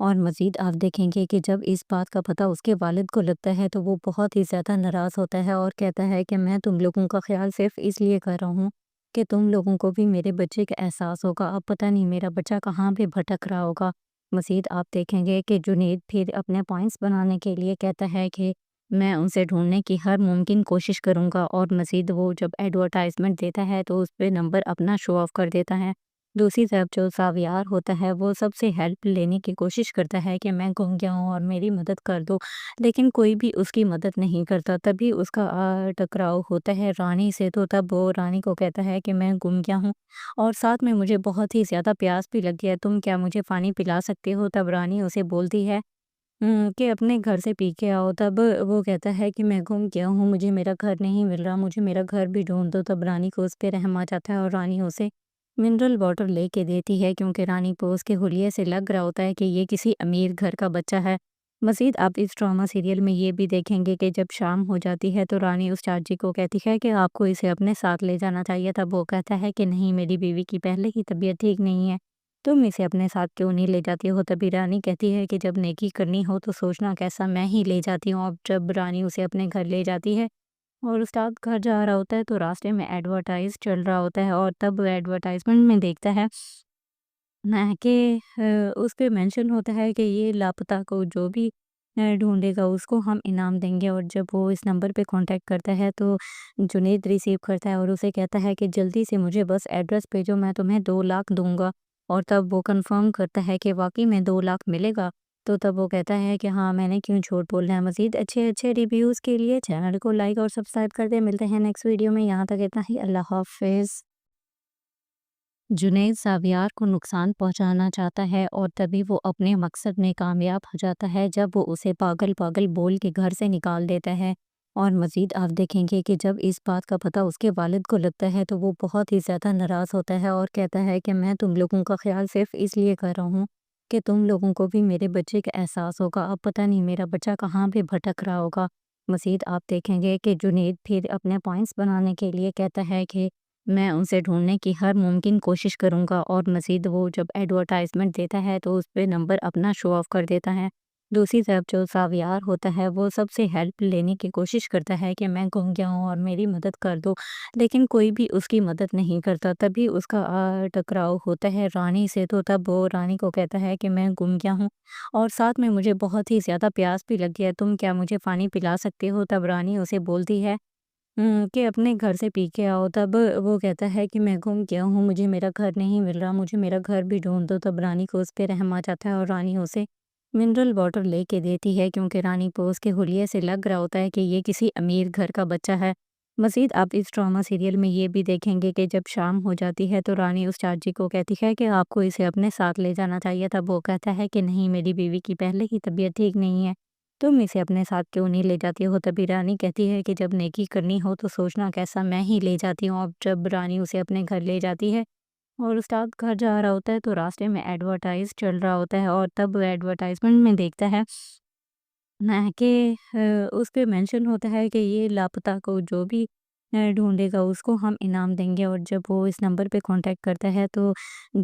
اور مزید آپ دیکھیں گے کہ جب اس بات کا پتہ اس کے والد کو لگتا ہے تو وہ بہت ہی زیادہ ناراض ہوتا ہے اور کہتا ہے کہ میں تم لوگوں کا خیال صرف اس لیے کر رہا ہوں کہ تم لوگوں کو بھی میرے بچے کا احساس ہوگا، اب پتہ نہیں میرا بچہ کہاں پہ بھٹک رہا ہوگا۔ مزید آپ دیکھیں گے کہ جنید پھر اپنے پوائنٹس بنانے کے لیے کہتا ہے کہ میں ان سے ڈھونڈنے کی ہر ممکن کوشش کروں گا، اور مزید وہ جب ایڈورٹائزمنٹ دیتا ہے تو اس پہ نمبر اپنا شو آف کر دیتا ہے۔ دوسری طرف جو ساویار ہوتا ہے وہ سب سے ہیلپ لینے کی کوشش کرتا ہے کہ میں گم گیا ہوں اور میری مدد کر دو، لیکن کوئی بھی اس کی مدد نہیں کرتا۔ تبھی اس کا ٹکراؤ ہوتا ہے رانی سے، تو تب وہ رانی کو کہتا ہے کہ میں گم گیا ہوں اور ساتھ میں مجھے بہت ہی زیادہ پیاس بھی لگ گیا ہے، تم کیا مجھے پانی پلا سکتے ہو؟ تب رانی اسے بولتی ہے کہ اپنے گھر سے پی کے آؤ۔ تب وہ کہتا ہے کہ میں گم گیا ہوں، مجھے میرا گھر نہیں مل رہا، مجھے میرا گھر بھی ڈھونڈ دو۔ تب رانی کو اس پہ رحم آ جاتا ہے اور رانی اسے منرل واٹر لے کے دیتی ہے، کیونکہ رانی کو اس کے حلیے سے لگ رہا ہوتا ہے کہ یہ کسی امیر گھر کا بچہ ہے۔ مزید آپ اس ڈرامہ سیریل میں یہ بھی دیکھیں گے کہ جب شام ہو جاتی ہے تو رانی اس چاچی کو کہتی ہے کہ آپ کو اسے اپنے ساتھ لے جانا چاہیے۔ تب وہ کہتا ہے کہ نہیں، میری بیوی کی پہلے ہی طبیعت ٹھیک نہیں ہے، تم اسے اپنے ساتھ کیوں نہیں لے جاتی ہو؟ تبھی رانی کہتی ہے کہ جب نیکی کرنی ہو تو سوچنا کیسا، میں ہی لے جاتی ہوں۔ اب جب رانی اسے اپنے گھر لے جاتی ہے اور استاد گھر جا رہا ہوتا ہے تو راستے میں ایڈورٹائز چل رہا ہوتا ہے، اور تب ایڈورٹائزمنٹ میں دیکھتا ہے کہ اس پہ مینشن ہوتا ہے کہ یہ لاپتہ کو جو بھی ڈھونڈے گا اس کو ہم انعام دیں گے۔ اور جب وہ اس نمبر پہ کانٹیکٹ کرتا ہے تو جنید ریسیو کرتا ہے اور اسے کہتا ہے کہ جلدی سے مجھے بس ایڈریس بھیجو، میں تمہیں 2 لاکھ دوں گا۔ اور تب وہ کنفرم کرتا ہے کہ واقعی میں 2 لاکھ ملے گا، تو تب وہ کہتا ہے کہ ہاں، میں نے کیوں جھوٹ بولنا ہے۔ مزید اچھے ریویوز کے لیے چینل کو لائک اور سبسکرائب کر دیں۔ ملتے ہیں نیکسٹ ویڈیو میں، یہاں تک اتنا ہی، اللہ حافظ۔ جنید ساویار کو نقصان پہنچانا چاہتا ہے اور تبھی وہ اپنے مقصد میں کامیاب ہو جاتا ہے جب وہ اسے پاگل پاگل بول کے گھر سے نکال دیتا ہے۔ اور مزید آپ دیکھیں گے کہ جب اس بات کا پتہ اس کے والد کو لگتا ہے تو وہ بہت ہی زیادہ ناراض ہوتا ہے اور کہتا ہے کہ میں تم لوگوں کا خیال صرف اس لیے کر رہا ہوں کہ تم لوگوں کو بھی میرے بچے کا احساس ہوگا، اب پتہ نہیں میرا بچہ کہاں پہ بھٹک رہا ہوگا۔ مزید آپ دیکھیں گے کہ جنید پھر اپنے پوائنٹس بنانے کے لیے کہتا ہے کہ میں ان سے ڈھونڈنے کی ہر ممکن کوشش کروں گا، اور مزید وہ جب ایڈورٹائزمنٹ دیتا ہے تو اس پہ نمبر اپنا شو آف کر دیتا ہے۔ دوسری طرف جو ساویار ہوتا ہے وہ سب سے ہیلپ لینے کی کوشش کرتا ہے کہ میں گم گیا ہوں اور میری مدد کر دو، لیکن کوئی بھی اس کی مدد نہیں کرتا۔ تبھی اس کا ٹکراؤ ہوتا ہے رانی سے، تو تب وہ رانی کو کہتا ہے کہ میں گم گیا ہوں اور ساتھ میں مجھے بہت ہی زیادہ پیاس بھی لگ گیا ہے، تم کیا مجھے پانی پلا سکتے ہو؟ تب رانی اسے بولتی ہے کہ اپنے گھر سے پی کے آؤ۔ تب وہ کہتا ہے کہ میں گم گیا ہوں، مجھے میرا گھر نہیں مل رہا، مجھے میرا گھر بھی ڈھونڈ دو۔ تب رانی کو اس پہ رحم آ جاتا ہے اور رانی اسے منرل واٹر لے کے دیتی ہے، کیونکہ رانی کو اس کے حلیے سے لگ رہا ہوتا ہے کہ یہ کسی امیر گھر کا بچہ ہے۔ مزید آپ اس ڈرامہ سیریل میں یہ بھی دیکھیں گے کہ جب شام ہو جاتی ہے تو رانی اس چاچی کو کہتی ہے کہ آپ کو اسے اپنے ساتھ لے جانا چاہیے۔ تب وہ کہتا ہے کہ نہیں، میری بیوی کی پہلے ہی طبیعت ٹھیک نہیں ہے، تم اسے اپنے ساتھ کیوں نہیں لے جاتی ہو؟ تبھی رانی کہتی ہے کہ جب نیکی کرنی ہو تو سوچنا کیسا، میں ہی لے جاتی ہوں۔ اب جب رانی اسے اپنے گھر لے جاتی ہے اور استاد گھر جا رہا ہوتا ہے تو راستے میں ایڈورٹائز چل رہا ہوتا ہے، اور تب ایڈورٹائزمنٹ میں دیکھتا ہے کہ اس پہ مینشن ہوتا ہے کہ یہ لاپتہ کو جو بھی ڈھونڈے گا اس کو ہم انعام دیں گے۔ اور جب وہ اس نمبر پہ کانٹیکٹ کرتا ہے تو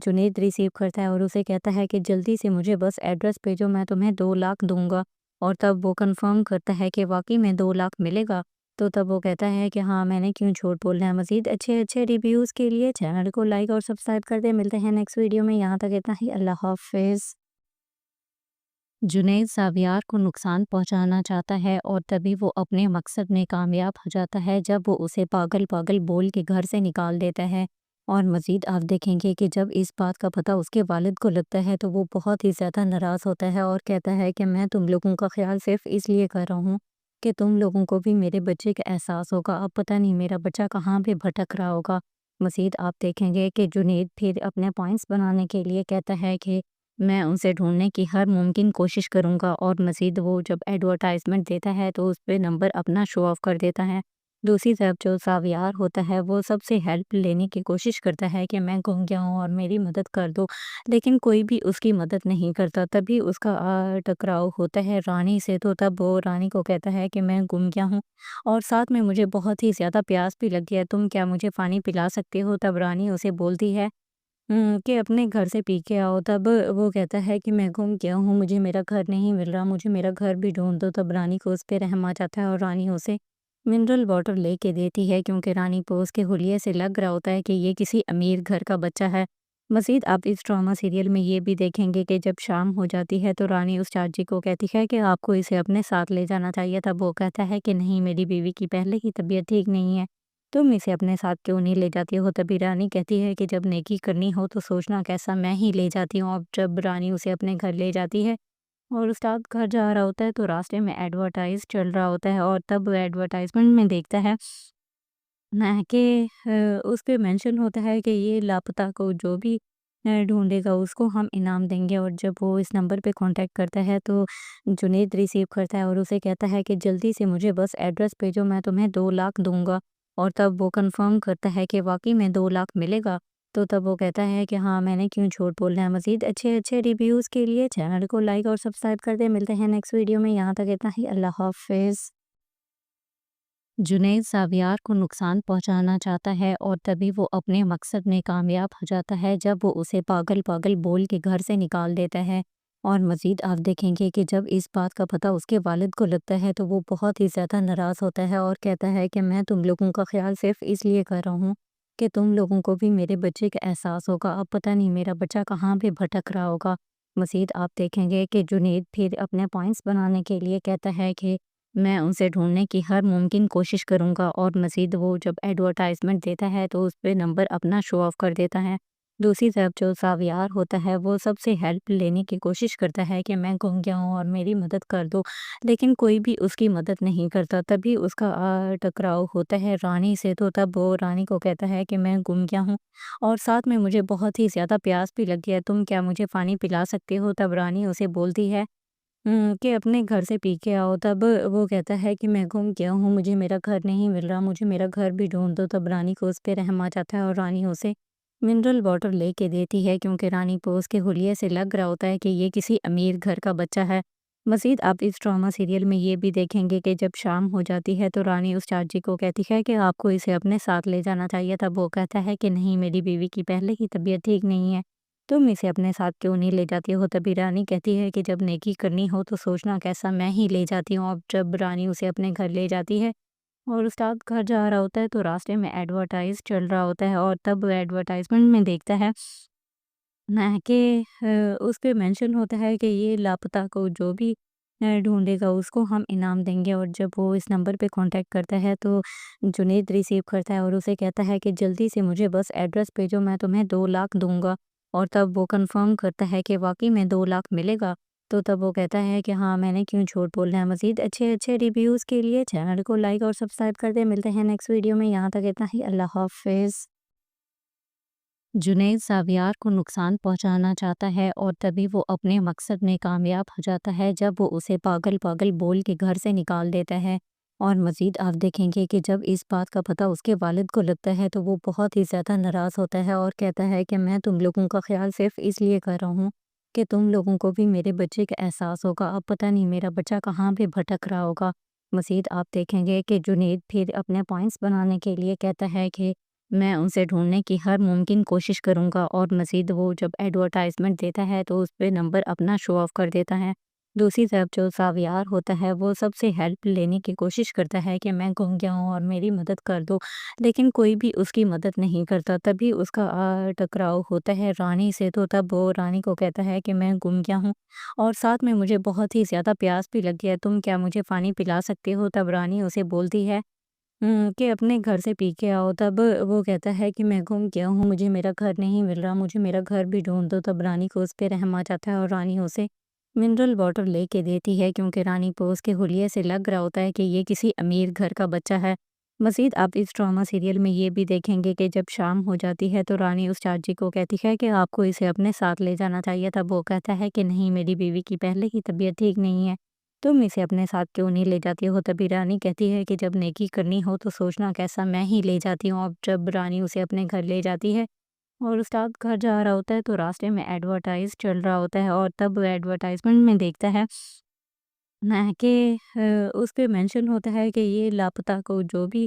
جنید ریسیو کرتا ہے اور اسے کہتا ہے کہ جلدی سے مجھے بس ایڈریس بھیجو، میں تمہیں 2 لاکھ دوں گا۔ اور تب وہ کنفرم کرتا ہے کہ واقعی میں 2 لاکھ ملے گا، تو تب وہ کہتا ہے کہ ہاں، میں نے کیوں جھوٹ بولنا ہے۔ مزید اچھے ریویوز کے لیے چینل کو لائک اور سبسکرائب کر دیں۔ ملتے ہیں نیکسٹ ویڈیو میں، یہاں تک اتنا ہی، اللہ حافظ۔ جنید ساویار کو نقصان پہنچانا چاہتا ہے اور تبھی وہ اپنے مقصد میں کامیاب ہو جاتا ہے جب وہ اسے پاگل پاگل بول کے گھر سے نکال دیتا ہے۔ اور مزید آپ دیکھیں گے کہ جب اس بات کا پتہ اس کے والد کو لگتا ہے تو وہ بہت ہی زیادہ ناراض ہوتا ہے اور کہتا ہے کہ میں تم لوگوں کا خیال صرف اس لیے کر رہا ہوں کہ تم لوگوں کو بھی میرے بچے کا احساس ہوگا، اب پتہ نہیں میرا بچہ کہاں پہ بھٹک رہا ہوگا۔ مزید آپ دیکھیں گے کہ جنید پھر اپنے پوائنٹس بنانے کے لیے کہتا ہے کہ میں ان سے ڈھونڈنے کی ہر ممکن کوشش کروں گا، اور مزید وہ جب ایڈورٹائزمنٹ دیتا ہے تو اس پہ نمبر اپنا شو آف کر دیتا ہے۔ دوسری طرف جو ساویار ہوتا ہے وہ سب سے ہیلپ لینے کی کوشش کرتا ہے کہ میں گم گیا ہوں اور میری مدد کر دو، لیکن کوئی بھی اس کی مدد نہیں کرتا۔ تبھی اس کا ٹکراؤ ہوتا ہے رانی سے، تو تب وہ رانی کو کہتا ہے کہ میں گم گیا ہوں اور ساتھ میں مجھے بہت ہی زیادہ پیاس بھی لگ گیا ہے، تم کیا مجھے پانی پلا سکتے ہو؟ تب رانی اسے بولتی ہے کہ اپنے گھر سے پی کے آؤ۔ تب وہ کہتا ہے کہ میں گم گیا ہوں، مجھے میرا گھر نہیں مل رہا، مجھے میرا گھر بھی ڈھونڈ دو۔ تب رانی کو اس پہ رحم آ جاتا ہے اور رانی اسے منرل واٹر لے کے دیتی ہے، کیونکہ رانی کو اس کے حلیے سے لگ رہا ہوتا ہے کہ یہ کسی امیر گھر کا بچہ ہے۔ مزید آپ اس ڈرامہ سیریل میں یہ بھی دیکھیں گے کہ جب شام ہو جاتی ہے تو رانی اس چاچی کو کہتی ہے کہ آپ کو اسے اپنے ساتھ لے جانا چاہیے تھا۔ وہ کہتا ہے کہ نہیں، میری بیوی کی پہلے ہی طبیعت ٹھیک نہیں ہے، تم اسے اپنے ساتھ کیوں نہیں لے جاتی ہو؟ تبھی رانی کہتی ہے کہ جب نیکی کرنی ہو تو سوچنا کیسا، میں ہی لے جاتی ہوں۔ اب جب رانی اسے اپنے گھر لے جاتی ہے اور استاد گھر جا رہا ہوتا ہے تو راستے میں ایڈورٹائز چل رہا ہوتا ہے، اور تب ایڈورٹائزمنٹ میں دیکھتا ہے نہ کہ اس پہ مینشن ہوتا ہے کہ یہ لاپتہ کو جو بھی ڈھونڈے گا اس کو ہم انعام دیں گے۔ اور جب وہ اس نمبر پہ کانٹیکٹ کرتا ہے تو جنید ریسیو کرتا ہے اور اسے کہتا ہے کہ جلدی سے مجھے بس ایڈریس بھیجو، میں تمہیں 2 لاکھ دوں گا۔ اور تب وہ کنفرم کرتا ہے کہ واقعی میں 2 لاکھ ملے گا۔ تو تب وہ کہتا ہے کہ ہاں، میں نے کیوں جھوٹ بولنا ہے۔ مزید اچھے اچھے ریویوز کے لیے چینل کو لائک اور سبسکرائب کر دیں۔ ملتے ہیں نیکسٹ ویڈیو میں، یہاں تک اتنا ہی، اللہ حافظ۔ جنید ساویار کو نقصان پہنچانا چاہتا ہے اور تبھی وہ اپنے مقصد میں کامیاب ہو جاتا ہے جب وہ اسے پاگل پاگل بول کے گھر سے نکال دیتا ہے۔ اور مزید آپ دیکھیں گے کہ جب اس بات کا پتہ اس کے والد کو لگتا ہے تو وہ بہت ہی زیادہ ناراض ہوتا ہے اور کہتا ہے کہ میں تم لوگوں کا خیال صرف اس لیے کر رہا ہوں کہ تم لوگوں کو بھی میرے بچے کا احساس ہوگا، اب پتہ نہیں میرا بچہ کہاں پہ بھٹک رہا ہوگا۔ مزید آپ دیکھیں گے کہ جنید پھر اپنے پوائنٹس بنانے کے لیے کہتا ہے کہ میں ان سے ڈھونڈنے کی ہر ممکن کوشش کروں گا، اور مزید وہ جب ایڈورٹائزمنٹ دیتا ہے تو اس پہ نمبر اپنا شو آف کر دیتا ہے۔ دوسری طرف جو ساویار ہوتا ہے وہ سب سے ہیلپ لینے کی کوشش کرتا ہے کہ میں گم گیا ہوں اور میری مدد کر دو، لیکن کوئی بھی اس کی مدد نہیں کرتا۔ تبھی اس کا ٹکراؤ ہوتا ہے رانی سے، تو تب وہ رانی کو کہتا ہے کہ میں گم گیا ہوں اور ساتھ میں مجھے بہت ہی زیادہ پیاس بھی لگ گیا ہے، تم کیا مجھے پانی پلا سکتے ہو؟ تب رانی اسے بولتی ہے کہ اپنے گھر سے پی کے آؤ۔ تب وہ کہتا ہے کہ میں گم گیا ہوں، مجھے میرا گھر نہیں مل رہا، مجھے میرا گھر بھی ڈھونڈ دو۔ تب رانی کو اس پہ رحم آ جاتا ہے اور رانی اسے منرل واٹر لے کے دیتی ہے، کیونکہ رانی کو اس کے حلیے سے لگ رہا ہوتا ہے کہ یہ کسی امیر گھر کا بچہ ہے۔ مزید آپ اس ڈرامہ سیریل میں یہ بھی دیکھیں گے کہ جب شام ہو جاتی ہے تو رانی اس چاچی کو کہتی ہے کہ آپ کو اسے اپنے ساتھ لے جانا چاہیے تھا۔ وہ کہتا ہے کہ نہیں، میری بیوی کی پہلے ہی طبیعت ٹھیک نہیں ہے، تم اسے اپنے ساتھ کیوں نہیں لے جاتی ہو؟ تبھی رانی کہتی ہے کہ جب نیکی کرنی ہو تو سوچنا کیسا، میں ہی لے جاتی ہوں۔ اب جب رانی اسے اپنے گھر لے جاتی ہے اور استاد گھر جا رہا ہوتا ہے تو راستے میں ایڈورٹائز چل رہا ہوتا ہے، اور تب ایڈورٹائزمنٹ میں دیکھتا ہے نہ کہ اس پہ مینشن ہوتا ہے کہ یہ لاپتہ کو جو بھی ڈھونڈے گا اس کو ہم انعام دیں گے۔ اور جب وہ اس نمبر پہ کانٹیکٹ کرتا ہے تو جنید ریسیو کرتا ہے اور اسے کہتا ہے کہ جلدی سے مجھے بس ایڈریس بھیجو، میں تمہیں 2 لاکھ دوں گا۔ اور تب وہ کنفرم کرتا ہے کہ واقعی میں 2 لاکھ ملے گا۔ تو تب وہ کہتا ہے کہ ہاں، میں نے کیوں جھوٹ بولنا ہے۔ مزید اچھے اچھے ریویوز کے لیے چینل کو لائک اور سبسکرائب کر دیں۔ ملتے ہیں نیکسٹ ویڈیو میں، یہاں تک اتنا ہی، اللہ حافظ۔ جنید ساویار کو نقصان پہنچانا چاہتا ہے اور تبھی وہ اپنے مقصد میں کامیاب ہو جاتا ہے جب وہ اسے پاگل پاگل بول کے گھر سے نکال دیتا ہے۔ اور مزید آپ دیکھیں گے کہ جب اس بات کا پتہ اس کے والد کو لگتا ہے تو وہ بہت ہی زیادہ ناراض ہوتا ہے اور کہتا ہے کہ میں تم لوگوں کا خیال صرف اس لیے کر رہا ہوں کہ تم لوگوں کو بھی میرے بچے کا احساس ہوگا، اب پتہ نہیں میرا بچہ کہاں پہ بھٹک رہا ہوگا۔ مزید آپ دیکھیں گے کہ جنید پھر اپنے پوائنٹس بنانے کے لیے کہتا ہے کہ میں ان سے ڈھونڈنے کی ہر ممکن کوشش کروں گا، اور مزید وہ جب ایڈورٹائزمنٹ دیتا ہے تو اس پہ نمبر اپنا شو آف کر دیتا ہے۔ دوسری طرف جو ساویار ہوتا ہے وہ سب سے ہیلپ لینے کی کوشش کرتا ہے کہ میں گم گیا ہوں اور میری مدد کر دو، لیکن کوئی بھی اس کی مدد نہیں کرتا۔ تبھی اس کا ٹکراؤ ہوتا ہے رانی سے، تو تب وہ رانی کو کہتا ہے کہ میں گم گیا ہوں اور ساتھ میں مجھے بہت ہی زیادہ پیاس بھی لگ گیا ہے، تم کیا مجھے پانی پلا سکتے ہو؟ تب رانی اسے بولتی ہے کہ اپنے گھر سے پی کے آؤ۔ تب وہ کہتا ہے کہ میں گم گیا ہوں، مجھے میرا گھر نہیں مل رہا، مجھے میرا گھر بھی ڈھونڈ دو۔ تب رانی کو اس پہ رحم آ جاتا ہے اور رانی اسے منرل واٹر لے کے دیتی ہے، کیونکہ رانی کو اس کے حلیے سے لگ رہا ہوتا ہے کہ یہ کسی امیر گھر کا بچہ ہے۔ مزید آپ اس ڈرامہ سیریل میں یہ بھی دیکھیں گے کہ جب شام ہو جاتی ہے تو رانی اس چاچی کو کہتی ہے کہ آپ کو اسے اپنے ساتھ لے جانا چاہیے تھا۔ وہ کہتا ہے کہ نہیں، میری بیوی کی پہلے ہی طبیعت ٹھیک نہیں ہے، تم اسے اپنے ساتھ کیوں نہیں لے جاتی ہو؟ تبھی رانی کہتی ہے کہ جب نیکی کرنی ہو تو سوچنا کیسا، میں ہی لے جاتی ہوں۔ اب جب رانی اسے اپنے گھر لے جاتی ہے اور استاد گھر جا رہا ہوتا ہے تو راستے میں ایڈورٹائز چل رہا ہوتا ہے، اور تب ایڈورٹائزمنٹ میں دیکھتا ہے نہ کہ اس پہ مینشن ہوتا ہے کہ یہ لاپتہ کو جو بھی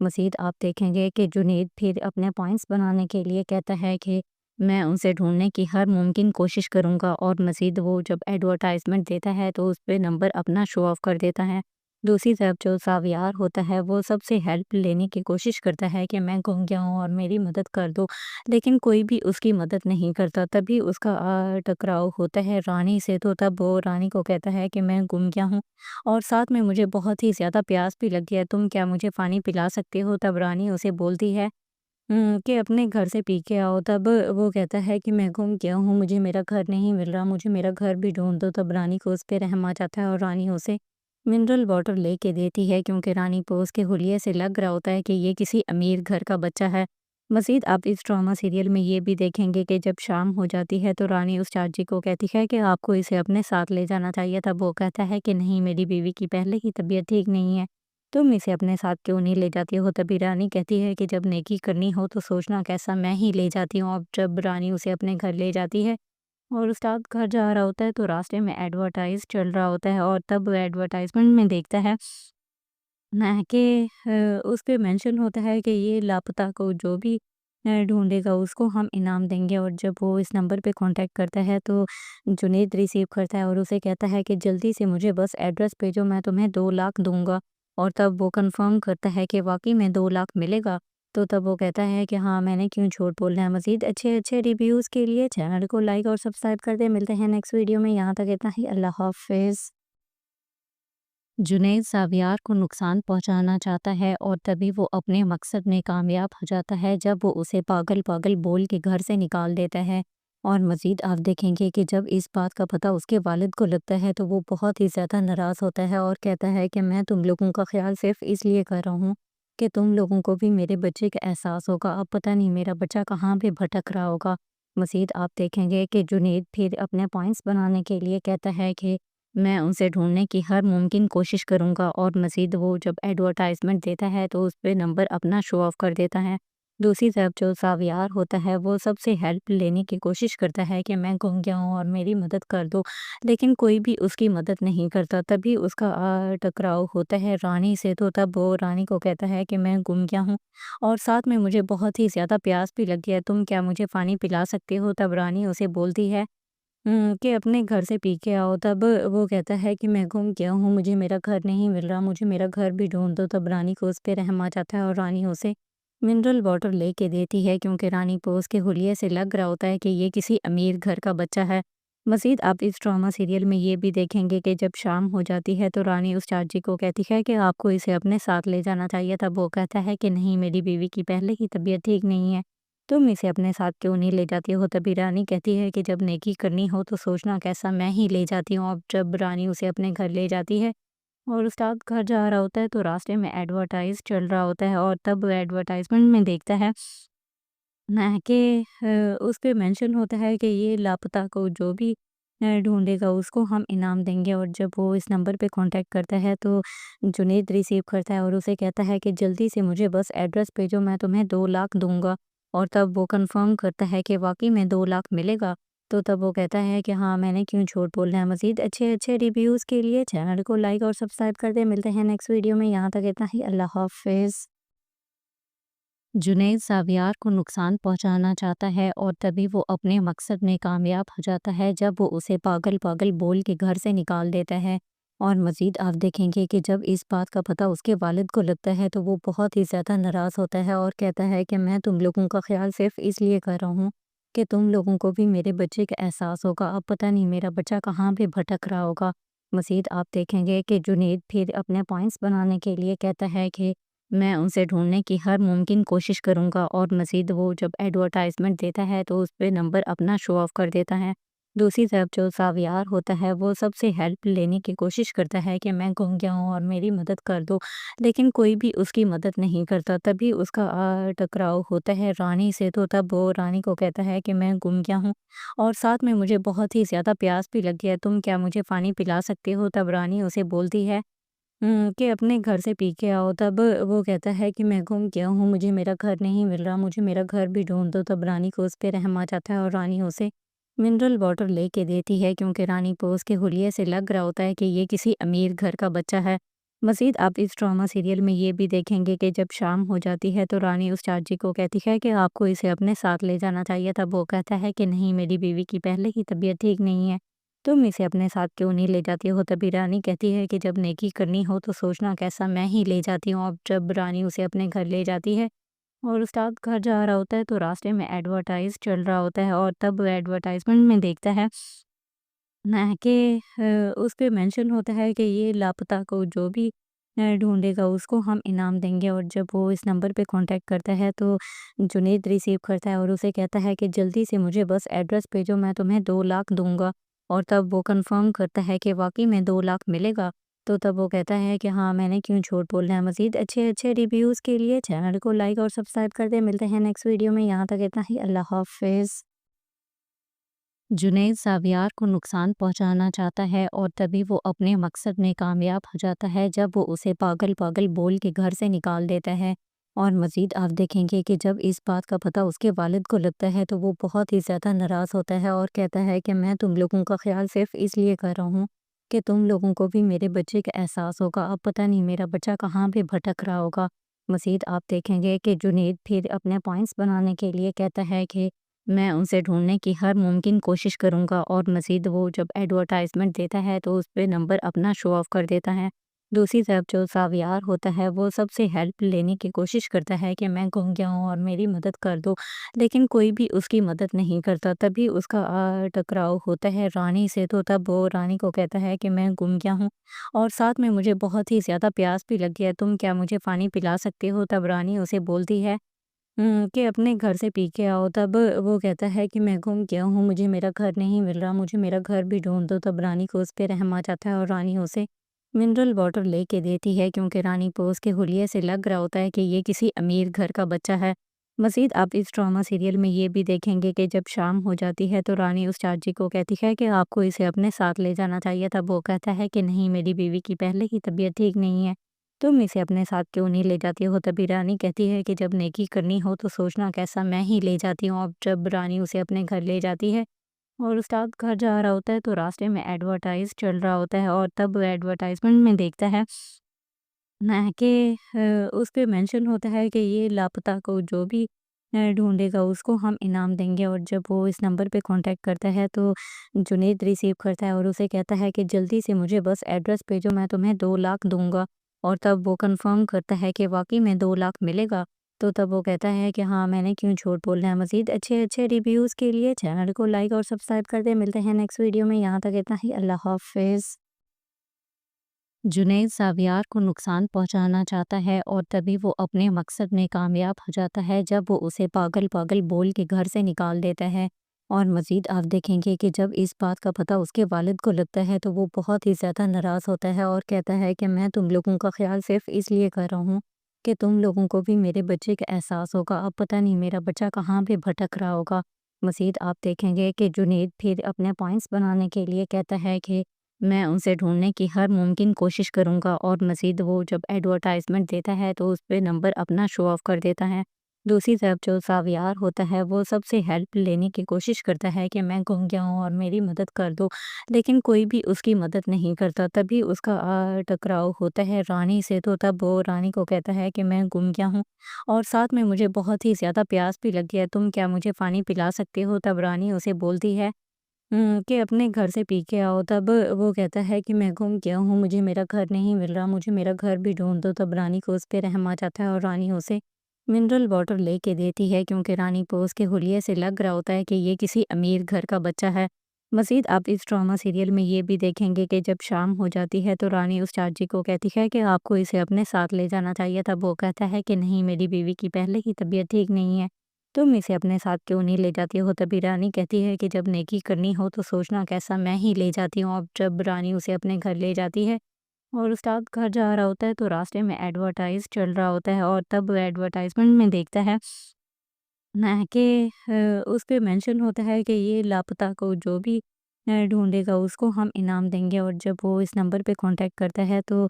مزید آپ دیکھیں گے کہ جنید پھر اپنے پوائنٹس بنانے کے لیے کہتا ہے کہ میں اسے ڈھونڈنے کی ہر ممکن کوشش کروں گا، اور مزید وہ جب ایڈورٹائزمنٹ دیتا ہے تو اس پہ نمبر اپنا شو آف کر دیتا ہے۔ دوسری طرف جو ساویار ہوتا ہے وہ سب سے ہیلپ لینے کی کوشش کرتا ہے کہ میں گم گیا ہوں اور میری مدد کر دو، لیکن کوئی بھی اس کی مدد نہیں کرتا۔ تبھی اس کا ٹکراؤ ہوتا ہے رانی سے، تو تب وہ رانی کو کہتا ہے کہ میں گم گیا ہوں اور ساتھ میں مجھے بہت ہی زیادہ پیاس بھی لگ گیا ہے، تم کیا مجھے پانی پلا سکتے ہو؟ تب رانی اسے بولتی ہے کہ اپنے گھر سے پی کے آؤ۔ تب وہ کہتا ہے کہ میں گم گیا ہوں، مجھے میرا گھر نہیں مل رہا، مجھے میرا گھر بھی ڈھونڈ دو۔ تب رانی کو اس پہ رحم آ جاتا ہے اور رانی اسے منرل واٹر لے کے دیتی ہے، کیونکہ رانی کو اس کے حلیے سے لگ رہا ہوتا ہے کہ یہ کسی امیر گھر کا بچہ ہے۔ مزید آپ اس ڈرامہ سیریل میں یہ بھی دیکھیں گے کہ جب شام ہو جاتی ہے تو رانی اس چاچی کو کہتی ہے کہ آپ کو اسے اپنے ساتھ لے جانا چاہیے۔ تب وہ کہتا ہے کہ نہیں، میری بیوی کی پہلے ہی طبیعت ٹھیک نہیں ہے، تم اسے اپنے ساتھ کیوں نہیں لے جاتی ہو؟ تبھی رانی کہتی ہے کہ جب نیکی کرنی ہو تو سوچنا کیسا، میں ہی لے جاتی ہوں۔ اب جب رانی اسے اپنے گھر لے جاتی ہے اور استاد گھر جا رہا ہوتا ہے تو راستے میں ایڈورٹائز چل رہا ہوتا ہے، اور تب ایڈورٹائزمنٹ میں دیکھتا ہے کہ اس پہ مینشن ہوتا ہے کہ یہ لاپتہ کو جو بھی ڈھونڈے گا اس کو ہم انعام دیں گے۔ اور جب وہ اس نمبر پہ کانٹیکٹ کرتا ہے تو جنید ریسیو کرتا ہے اور اسے کہتا ہے کہ جلدی سے مجھے بس ایڈریس بھیجو، میں تمہیں 2 لاکھ دوں گا۔ اور تب وہ کنفرم کرتا ہے کہ واقعی میں 2 لاکھ ملے گا، تو تب وہ کہتا ہے کہ ہاں، میں نے کیوں جھوٹ بولنا ہے۔ مزید اچھے ریویوز کے لیے چینل کو لائک اور سبسکرائب کر دیں۔ ملتے ہیں نیکسٹ ویڈیو میں، یہاں تک اتنا ہی، اللہ حافظ۔ جنید ساویار کو نقصان پہنچانا چاہتا ہے اور تبھی وہ اپنے مقصد میں کامیاب ہو جاتا ہے جب وہ اسے پاگل پاگل بول کے گھر سے نکال دیتا ہے۔ اور مزید آپ دیکھیں گے کہ جب اس بات کا پتہ اس کے والد کو لگتا ہے تو وہ بہت ہی زیادہ ناراض ہوتا ہے اور کہتا ہے کہ میں تم لوگوں کا خیال صرف اس لیے کر رہا ہوں کہ تم لوگوں کو بھی میرے بچے کا احساس ہوگا، اب پتہ نہیں میرا بچہ کہاں پہ بھٹک رہا ہوگا۔ مزید آپ دیکھیں گے کہ جنید پھر اپنے پوائنٹس بنانے کے لیے کہتا ہے کہ میں اسے ڈھونڈنے کی ہر ممکن کوشش کروں گا، اور مزید وہ جب ایڈورٹائزمنٹ دیتا ہے تو اس پہ نمبر اپنا شو آف کر دیتا ہے۔ دوسری طرف جو ساویار ہوتا ہے وہ سب سے ہیلپ لینے کی کوشش کرتا ہے کہ میں گم گیا ہوں اور میری مدد کر دو، لیکن کوئی بھی اس کی مدد نہیں کرتا۔ تبھی اس کا ٹکراؤ ہوتا ہے رانی سے، تو تب وہ رانی کو کہتا ہے کہ میں گم گیا ہوں اور ساتھ میں مجھے بہت ہی زیادہ پیاس بھی لگ گیا ہے، تم کیا مجھے پانی پلا سکتے ہو؟ تب رانی اسے بولتی ہے کہ اپنے گھر سے پی کے آؤ۔ تب وہ کہتا ہے کہ میں گم گیا ہوں، مجھے میرا گھر نہیں مل رہا، مجھے میرا گھر بھی ڈھونڈ دو۔ تب رانی کو اس پہ رحم آ جاتا ہے اور رانی اسے منرل واٹر لے کے دیتی ہے، کیونکہ رانی کو اس کے حلیے سے لگ رہا ہوتا ہے کہ یہ کسی امیر گھر کا بچہ ہے۔ مزید آپ اس ڈرامہ سیریل میں یہ بھی دیکھیں گے کہ جب شام ہو جاتی ہے تو رانی اس چاچی کو کہتی ہے کہ آپ کو اسے اپنے ساتھ لے جانا چاہیے۔ تب وہ کہتا ہے کہ نہیں، میری بیوی کی پہلے ہی طبیعت ٹھیک نہیں ہے، تم اسے اپنے ساتھ کیوں نہیں لے جاتی ہو؟ تبھی رانی کہتی ہے کہ جب نیکی کرنی ہو تو سوچنا کیسا، میں ہی لے جاتی ہوں۔ اب جب رانی اسے اپنے گھر لے جاتی ہے اور استاد گھر جا رہا ہوتا ہے تو راستے میں ایڈورٹائز چل رہا ہوتا ہے، اور تب ایڈورٹائزمنٹ میں دیکھتا ہے کہ اس پہ مینشن ہوتا ہے کہ یہ لاپتہ کو جو بھی ڈھونڈے گا اس کو ہم انعام دیں گے۔ اور جب وہ اس نمبر پہ کانٹیکٹ کرتا ہے تو جنید ریسیو کرتا ہے اور اسے کہتا ہے کہ جلدی سے مجھے بس ایڈریس بھیجو، میں تمہیں 2 لاکھ دوں گا۔ اور تب وہ کنفرم کرتا ہے کہ واقعی میں 2 لاکھ ملے گا، تو تب وہ کہتا ہے کہ ہاں، میں نے کیوں جھوٹ بولنا ہے۔ مزید اچھے ریویوز کے لیے چینل کو لائک اور سبسکرائب کر دیں۔ ملتے ہیں نیکسٹ ویڈیو میں، یہاں تک اتنا ہی، اللہ حافظ۔ جنید ساویار کو نقصان پہنچانا چاہتا ہے اور تبھی وہ اپنے مقصد میں کامیاب ہو جاتا ہے جب وہ اسے پاگل پاگل بول کے گھر سے نکال دیتا ہے۔ اور مزید آپ دیکھیں گے کہ جب اس بات کا پتہ اس کے والد کو لگتا ہے تو وہ بہت ہی زیادہ ناراض ہوتا ہے اور کہتا ہے کہ میں تم لوگوں کا خیال صرف اس لیے کر رہا ہوں کہ تم لوگوں کو بھی میرے بچے کا احساس ہوگا، اب پتہ نہیں میرا بچہ کہاں پہ بھٹک رہا ہوگا۔ مزید آپ دیکھیں گے کہ جنید پھر اپنے پوائنٹس بنانے کے لیے کہتا ہے کہ میں اسے ڈھونڈنے کی ہر ممکن کوشش کروں گا، اور مزید وہ جب ایڈورٹائزمنٹ دیتا ہے تو اس پہ نمبر اپنا شو آف کر دیتا ہے۔ دوسری طرف جو ساویار ہوتا ہے وہ سب سے ہیلپ لینے کی کوشش کرتا ہے کہ میں گم گیا ہوں اور میری مدد کر دو، لیکن کوئی بھی اس کی مدد نہیں کرتا۔ تبھی اس کا ٹکراؤ ہوتا ہے رانی سے، تو تب وہ رانی کو کہتا ہے کہ میں گم گیا ہوں اور ساتھ میں مجھے بہت ہی زیادہ پیاس بھی لگ گیا ہے، تم کیا مجھے پانی پلا سکتے ہو؟ تب رانی اسے بولتی ہے کہ اپنے گھر سے پی کے آؤ۔ تب وہ کہتا ہے کہ میں گم گیا ہوں، مجھے میرا گھر نہیں مل رہا، مجھے میرا گھر بھی ڈھونڈ دو۔ تب رانی کو اس پہ رحم آ جاتا ہے اور رانی اسے منرل واٹر لے کے دیتی ہے، کیونکہ رانی کو اس کے حلیے سے لگ رہا ہوتا ہے کہ یہ کسی امیر گھر کا بچہ ہے۔ مزید آپ اس ڈرامہ سیریل میں یہ بھی دیکھیں گے کہ جب شام ہو جاتی ہے تو رانی اس چاچی کو کہتی ہے کہ آپ کو اسے اپنے ساتھ لے جانا چاہیے تھا۔ وہ کہتا ہے کہ نہیں، میری بیوی کی پہلے ہی طبیعت ٹھیک نہیں ہے، تم اسے اپنے ساتھ کیوں نہیں لے جاتی ہو؟ تبھی رانی کہتی ہے کہ جب نیکی کرنی ہو تو سوچنا کیسا، میں ہی لے جاتی ہوں۔ اب جب رانی اسے اپنے گھر لے جاتی ہے اور استاد گھر جا رہا ہوتا ہے تو راستے میں ایڈورٹائز چل رہا ہوتا ہے، اور تب ایڈورٹائزمنٹ میں دیکھتا ہے نہ کہ اس پہ مینشن ہوتا ہے کہ یہ لاپتہ کو جو بھی ڈھونڈے گا اس کو ہم انعام دیں گے۔ اور جب وہ اس نمبر پہ کانٹیکٹ کرتا ہے تو جنید ریسیو کرتا ہے اور اسے کہتا ہے کہ جلدی سے مجھے بس ایڈریس بھیجو، میں تمہیں 2 لاکھ دوں گا۔ اور تب وہ کنفرم کرتا ہے کہ واقعی میں 2 لاکھ ملے گا، تو تب وہ کہتا ہے کہ ہاں، میں نے کیوں جھوٹ بولنا ہے۔ مزید اچھے اچھے ریویوز کے لیے چینل کو لائک اور سبسکرائب کر دیں۔ ملتے ہیں نیکسٹ ویڈیو میں، یہاں تک اتنا ہی، اللہ حافظ۔ جنید ساویار کو نقصان پہنچانا چاہتا ہے اور تبھی وہ اپنے مقصد میں کامیاب ہو جاتا ہے جب وہ اسے پاگل پاگل بول کے گھر سے نکال دیتا ہے۔ اور مزید آپ دیکھیں گے کہ جب اس بات کا پتہ اس کے والد کو لگتا ہے تو وہ بہت ہی زیادہ ناراض ہوتا ہے اور کہتا ہے کہ میں تم لوگوں کا خیال صرف اس لیے کر رہا ہوں کہ تم لوگوں کو بھی میرے بچے کا احساس ہوگا، اب پتہ نہیں میرا بچہ کہاں پہ بھٹک رہا ہوگا۔ مزید آپ دیکھیں گے کہ جنید پھر اپنے پوائنٹس بنانے کے لیے کہتا ہے کہ میں ان سے ڈھونڈنے کی ہر ممکن کوشش کروں گا، اور مزید وہ جب ایڈورٹائزمنٹ دیتا ہے تو اس پہ نمبر اپنا شو آف کر دیتا ہے۔ دوسری طرف جو ساویار ہوتا ہے وہ سب سے ہیلپ لینے کی کوشش کرتا ہے کہ میں گم گیا ہوں اور میری مدد کر دو، لیکن کوئی بھی اس کی مدد نہیں کرتا۔ تبھی اس کا ٹکراؤ ہوتا ہے رانی سے، تو تب وہ رانی کو کہتا ہے کہ میں گم گیا ہوں اور ساتھ میں مجھے بہت ہی زیادہ پیاس بھی لگ گیا ہے، تم کیا مجھے پانی پلا سکتے ہو؟ تب رانی اسے بولتی ہے کہ اپنے گھر سے پی کے آؤ۔ تب وہ کہتا ہے کہ میں گم گیا ہوں، مجھے میرا گھر نہیں مل رہا، مجھے میرا گھر بھی ڈھونڈ دو۔ تب رانی کو اس پہ رحم آ جاتا ہے اور رانی اسے منرل واٹر لے کے دیتی ہے، کیونکہ رانی کو اس کے حلیے سے لگ رہا ہوتا ہے کہ یہ کسی امیر گھر کا بچہ ہے۔ مزید آپ اس ڈرامہ سیریل میں یہ بھی دیکھیں گے کہ جب شام ہو جاتی ہے تو رانی اس چاچی کو کہتی ہے کہ آپ کو اسے اپنے ساتھ لے جانا چاہیے تھا۔ وہ کہتا ہے کہ نہیں، میری بیوی کی پہلے ہی طبیعت ٹھیک نہیں ہے، تم اسے اپنے ساتھ کیوں نہیں لے جاتی ہو؟ تبھی رانی کہتی ہے کہ جب نیکی کرنی ہو تو سوچنا کیسا، میں ہی لے جاتی ہوں۔ اب جب رانی اسے اپنے گھر لے جاتی ہے اور استاد گھر جا رہا ہوتا ہے تو راستے میں ایڈورٹائز چل رہا ہوتا ہے، اور تب ایڈورٹائزمنٹ میں دیکھتا ہے نہ کہ اس پہ مینشن ہوتا ہے کہ یہ لاپتہ کو جو بھی ڈھونڈے گا اس کو ہم انعام دیں گے۔ اور جب وہ اس نمبر پہ کانٹیکٹ کرتا ہے تو جنید ریسیو کرتا ہے اور اسے کہتا ہے کہ جلدی سے مجھے بس ایڈریس بھیجو، میں تمہیں 2 لاکھ دوں گا۔ اور تب وہ کنفرم کرتا ہے کہ واقعی میں 2 لاکھ ملے گا، تو تب وہ کہتا ہے کہ ہاں، میں نے کیوں جھوٹ بولنا ہے۔ مزید اچھے اچھے ریویوز کے لیے چینل کو لائک اور سبسکرائب کر دیں۔ ملتے ہیں نیکسٹ ویڈیو میں، یہاں تک اتنا ہی، اللہ حافظ۔ جنید ساویار کو نقصان پہنچانا چاہتا ہے اور تبھی وہ اپنے مقصد میں کامیاب ہو جاتا ہے جب وہ اسے پاگل پاگل بول کے گھر سے نکال دیتا ہے۔ اور مزید آپ دیکھیں گے کہ جب اس بات کا پتہ اس کے والد کو لگتا ہے تو وہ بہت ہی زیادہ ناراض ہوتا ہے اور کہتا ہے کہ میں تم لوگوں کا خیال صرف اس لیے کر رہا ہوں کہ تم لوگوں کو بھی میرے بچے کا احساس ہوگا، اب پتہ نہیں میرا بچہ کہاں پہ بھٹک رہا ہوگا۔ مزید آپ دیکھیں گے کہ جنید پھر اپنے پوائنٹس بنانے کے لیے کہتا ہے کہ میں ان سے ڈھونڈنے کی ہر ممکن کوشش کروں گا، اور مزید وہ جب ایڈورٹائزمنٹ دیتا ہے تو اس پہ نمبر اپنا شو آف کر دیتا ہے۔ دوسری طرف جو ساویار ہوتا ہے وہ سب سے ہیلپ لینے کی کوشش کرتا ہے کہ میں گم گیا ہوں اور میری مدد کر دو، لیکن کوئی بھی اس کی مدد نہیں کرتا۔ تبھی اس کا ٹکراؤ ہوتا ہے رانی سے، تو تب وہ رانی کو کہتا ہے کہ میں گم گیا ہوں اور ساتھ میں مجھے بہت ہی زیادہ پیاس بھی لگ گیا ہے، تم کیا مجھے پانی پلا سکتے ہو؟ تب رانی اسے بولتی ہے کہ اپنے گھر سے پی کے آؤ۔ تب وہ کہتا ہے کہ میں گم گیا ہوں، مجھے میرا گھر نہیں مل رہا، مجھے میرا گھر بھی ڈھونڈ دو۔ تب رانی کو اس پہ رحم آ جاتا ہے اور رانی اسے منرل واٹر لے کے دیتی ہے، کیونکہ رانی کو اس کے حلیے سے لگ رہا ہوتا ہے کہ یہ کسی امیر گھر کا بچہ ہے۔ مزید آپ اس ڈرامہ سیریل میں یہ بھی دیکھیں گے کہ جب شام ہو جاتی ہے تو رانی اس چاچی کو کہتی ہے کہ آپ کو اسے اپنے ساتھ لے جانا چاہیے تھا۔ وہ کہتا ہے کہ نہیں، میری بیوی کی پہلے ہی طبیعت ٹھیک نہیں ہے، تم اسے اپنے ساتھ کیوں نہیں لے جاتی ہو؟ تبھی رانی کہتی ہے کہ جب نیکی کرنی ہو تو سوچنا کیسا، میں ہی لے جاتی ہوں۔ اب جب رانی اسے اپنے گھر لے جاتی ہے اور استاد گھر جا رہا ہوتا ہے تو راستے میں ایڈورٹائز چل رہا ہوتا ہے، اور تب ایڈورٹائزمنٹ میں دیکھتا ہے نہ کہ اس پہ مینشن ہوتا ہے کہ یہ لاپتہ کو جو بھی ڈھونڈے گا اس کو ہم انعام دیں گے۔ اور جب وہ اس نمبر پہ کانٹیکٹ کرتا ہے تو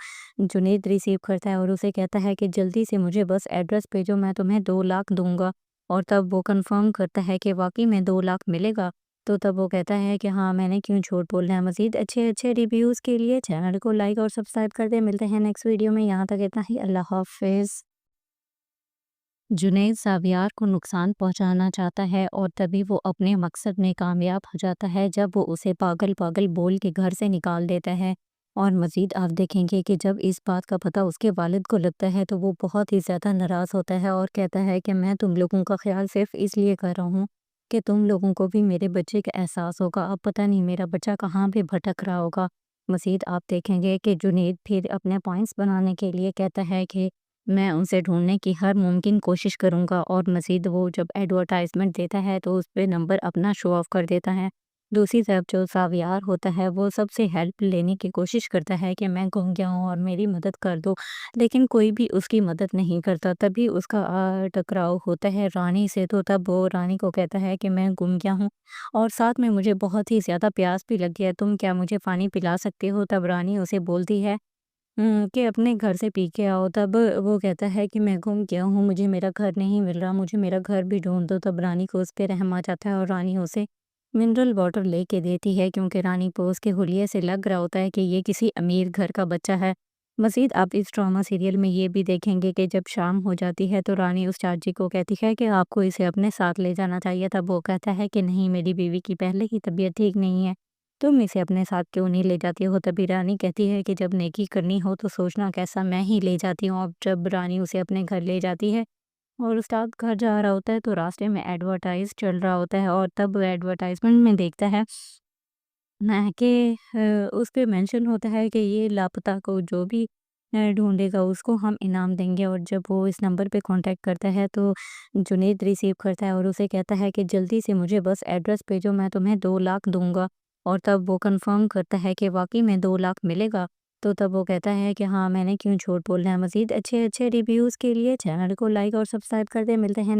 جنید ریسیو کرتا ہے اور اسے کہتا ہے کہ جلدی سے مجھے بس ایڈریس بھیجو، میں تمہیں 2 لاکھ دوں گا۔ اور تب وہ کنفرم کرتا ہے کہ واقعی میں 2 لاکھ ملے گا، تو تب وہ کہتا ہے کہ ہاں میں نے کیوں جھوٹ بولنا ہے، مزید اچھے اچھے ریویوز کے لیے چینل کو لائک اور سبسکرائب کر دیں۔ ملتے ہیں نیکسٹ ویڈیو میں، یہاں تک اتنا ہی، اللہ حافظ۔ جنید ساویار کو نقصان پہنچانا چاہتا ہے اور تبھی وہ اپنے مقصد میں کامیاب ہو جاتا ہے جب وہ اسے پاگل پاگل بول کے گھر سے نکال دیتا ہے۔ اور مزید آپ دیکھیں گے کہ جب اس بات کا پتہ اس کے والد کو لگتا ہے تو وہ بہت ہی زیادہ ناراض ہوتا ہے اور کہتا ہے کہ میں تم لوگوں کا خیال صرف اس لیے کر رہا ہوں کہ تم لوگوں کو بھی میرے بچے کا احساس ہوگا، اب پتہ نہیں میرا بچہ کہاں پہ بھٹک رہا ہوگا۔ مزید آپ دیکھیں گے کہ جنید پھر اپنے پوائنٹس بنانے کے لیے کہتا ہے کہ میں ان سے ڈھونڈنے کی ہر ممکن کوشش کروں گا، اور مزید وہ جب ایڈورٹائزمنٹ دیتا ہے تو اس پہ نمبر اپنا شو آف کر دیتا ہے۔ دوسری طرف جو ساویار ہوتا ہے وہ سب سے ہیلپ لینے کی کوشش کرتا ہے کہ میں گم گیا ہوں اور میری مدد کر دو، لیکن کوئی بھی اس کی مدد نہیں کرتا۔ تبھی اس کا ٹکراؤ ہوتا ہے رانی سے، تو تب وہ رانی کو کہتا ہے کہ میں گم گیا ہوں اور ساتھ میں مجھے بہت ہی زیادہ پیاس بھی لگ گیا ہے، تم کیا مجھے پانی پلا سکتے ہو؟ تب رانی اسے بولتی ہے کہ اپنے گھر سے پی کے آؤ۔ تب وہ کہتا ہے کہ میں گم گیا ہوں، مجھے میرا گھر نہیں مل رہا، مجھے میرا گھر بھی ڈھونڈ دو۔ تب رانی کو اس پہ رحم آ جاتا ہے اور رانی اسے منرل واٹر لے کے دیتی ہے، کیونکہ رانی کو اس کے حلیے سے لگ رہا ہوتا ہے کہ یہ کسی امیر گھر کا بچہ ہے۔ مزید آپ اس ڈرامہ سیریل میں یہ بھی دیکھیں گے کہ جب شام ہو جاتی ہے تو رانی اس چاچی کو کہتی ہے کہ آپ کو اسے اپنے ساتھ لے جانا چاہیے۔ تب وہ کہتا ہے کہ نہیں، میری بیوی کی پہلے ہی طبیعت ٹھیک نہیں ہے، تم اسے اپنے ساتھ کیوں نہیں لے جاتی ہو؟ تبھی رانی کہتی ہے کہ جب نیکی کرنی ہو تو سوچنا کیسا، میں ہی لے جاتی ہوں۔ اب جب رانی اسے اپنے گھر لے جاتی ہے اور استاد گھر جا رہا ہوتا ہے تو راستے میں ایڈورٹائز چل رہا ہوتا ہے، اور تب ایڈورٹائزمنٹ میں دیکھتا ہے کہ اس پہ مینشن ہوتا ہے کہ یہ لاپتہ کو جو بھی ڈھونڈے گا اس کو ہم انعام دیں گے۔ اور جب وہ اس نمبر پہ کانٹیکٹ کرتا ہے تو جنید ریسیو کرتا ہے اور اسے کہتا ہے کہ جلدی سے مجھے بس ایڈریس بھیجو، میں تمہیں 2 لاکھ دوں گا۔ اور تب وہ کنفرم کرتا ہے کہ واقعی میں 2 لاکھ ملے گا، تو تب وہ کہتا ہے کہ ہاں میں نے کیوں جھوٹ بولنا ہے۔ مزید اچھے اچھے ریویوز کے لیے چینل کو لائک اور سبسکرائب کر دیں۔ ملتے ہیں